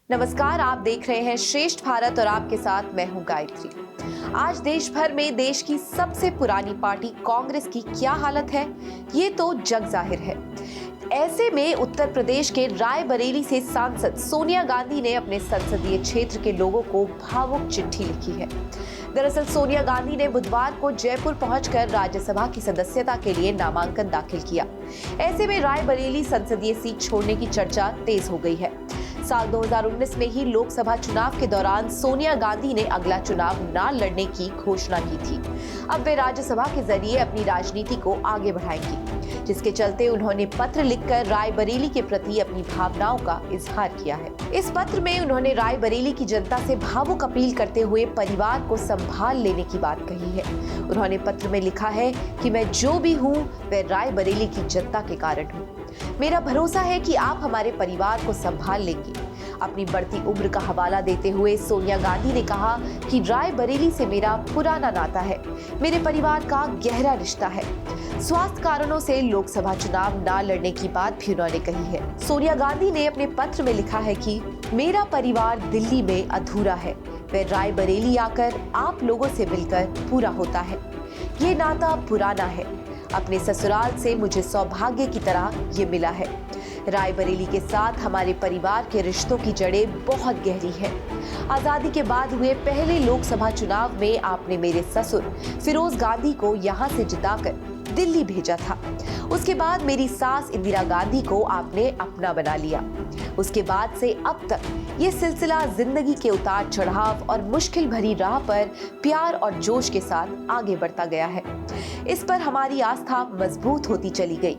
नमस्कार, आप देख रहे हैं श्रेष्ठ भारत और आपके साथ मैं हूं गायत्री। आज देश भर में देश की सबसे पुरानी पार्टी कांग्रेस की क्या हालत है, ये तो जग जाहिर है। ऐसे में उत्तर प्रदेश के रायबरेली से सांसद सोनिया गांधी ने अपने संसदीय क्षेत्र के लोगों को भावुक चिट्ठी लिखी है। दरअसल सोनिया गांधी ने बुधवार को जयपुर पहुंचकर राज्यसभा की सदस्यता के लिए नामांकन दाखिल किया। ऐसे में रायबरेली संसदीय सीट छोड़ने की चर्चा तेज हो गई है। साल 2019 में ही लोकसभा चुनाव के दौरान सोनिया गांधी ने अगला चुनाव न लड़ने की घोषणा की थी। अब वे राज्यसभा के जरिए अपनी राजनीति को आगे बढ़ाएंगी, जिसके चलते उन्होंने पत्र लिखकर रायबरेली के प्रति अपनी भावनाओं का इजहार किया है। इस पत्र में उन्होंने रायबरेली की जनता से भावुक अपील करते हुए परिवार को संभाल लेने की बात कही है। उन्होंने पत्र में लिखा है कि मैं जो भी हूँ वह रायबरेली की जनता के कारण हूँ। मेरा भरोसा है कि आप हमारे परिवार को संभाल लेंगे। अपनी बढ़ती उम्र का हवाला देते हुए सोनिया गांधी ने कहा कि रायबरेली से मेरा पुराना नाता है, मेरे परिवार का गहरा रिश्ता है। स्वास्थ्य कारणों से लोकसभा चुनाव न लड़ने की बात भी उन्होंने कही है। सोनिया गांधी ने अपने पत्र में लिखा है कि मेरा परिवार दिल्ली में अधूरा है, वह रायबरेली आकर आप लोगों से मिलकर पूरा होता है। ये नाता पुराना है, अपने ससुराल से मुझे सौभाग्य की तरह ये मिला है। रायबरेली के साथ हमारे परिवार के रिश्तों की जड़ें बहुत गहरी हैं। आजादी के बाद हुए पहले लोकसभा चुनाव में आपने मेरे ससुर फिरोज गांधी को यहाँ से जिताकर दिल्ली भेजा था। उसके बाद मेरी सास इंदिरा गांधी को आपने अपना बना लिया। उसके बाद से अब तक ये सिलसिला जिंदगी के उतार चढ़ाव और मुश्किल भरी राह पर प्यार और जोश के साथ आगे बढ़ता गया है। इस पर हमारी आस्था मजबूत होती चली गई।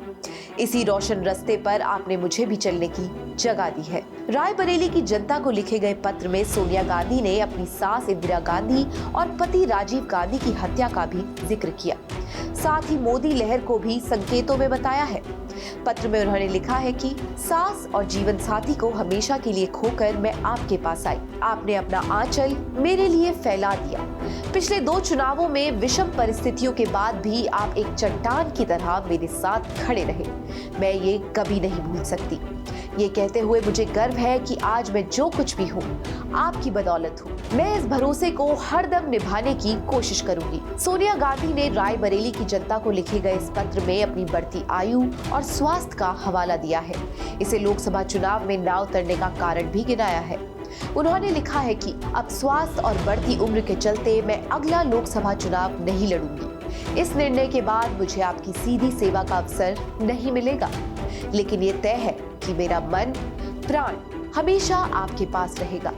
इसी रोशन रास्ते पर आपने मुझे भी चलने की जगह दी है। रायबरेली की जनता को लिखे गए पत्र में सोनिया गांधी ने अपनी सास इंदिरा गांधी और पति राजीव गांधी की हत्या का भी जिक्र किया। साथ ही मोदी लहर को भी संकेतों में बताया है। पत्र में उन्होंने लिखा है कि सास और जीवन साथी को हमेशा के लिए खोकर मैं आपके पास आई। आपने अपना आंचल मेरे लिए फैला दिया। पिछले 2 चुनावों में विषम परिस्थितियों के बाद भी आप एक चट्टान की तरह मेरे साथ खड़े रहे। मैं ये कभी नहीं भूल सकती। ये कहते हुए मुझे गर्व है कि आज मैं जो कुछ भी हूँ आपकी बदौलत हूँ। मैं इस भरोसे को हरदम निभाने की कोशिश करूंगी। सोनिया गांधी ने रायबरेली की जनता को लिखे गए इस पत्र में अपनी बढ़ती आयु और स्वास्थ्य का हवाला दिया है। इसे लोकसभा चुनाव में ना उतरने का कारण भी गिनाया है। उन्होंने लिखा है कि अब स्वास्थ्य और बढ़ती उम्र के चलते मैं अगला लोकसभा चुनाव नहीं लड़ूंगी। इस निर्णय के बाद मुझे आपकी सीधी सेवा का अवसर नहीं मिलेगा, लेकिन ये तय है कि मेरा मन प्राण हमेशा आपके पास रहेगा।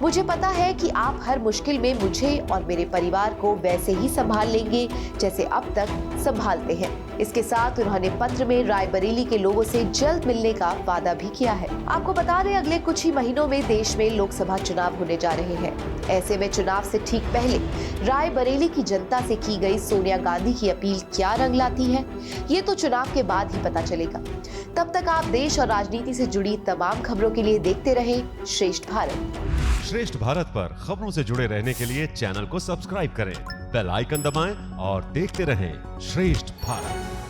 मुझे पता है कि आप हर मुश्किल में मुझे और मेरे परिवार को वैसे ही संभाल लेंगे जैसे अब तक संभालते हैं। इसके साथ उन्होंने पत्र में रायबरेली के लोगों से जल्द मिलने का वादा भी किया है। आपको बता दें, अगले कुछ ही महीनों में देश में लोकसभा चुनाव होने जा रहे हैं। ऐसे में चुनाव से ठीक पहले रायबरेली की जनता से की गई सोनिया गांधी की अपील क्या रंग लाती है, ये तो चुनाव के बाद ही पता चलेगा। तब तक आप देश और राजनीति से जुड़ी तमाम खबरों के लिए देखते रहें श्रेष्ठ भारत। श्रेष्ठ भारत पर खबरों से जुड़े रहने के लिए चैनल को सब्सक्राइब करें, बेल आइकन दबाएं और देखते रहें श्रेष्ठ भारत।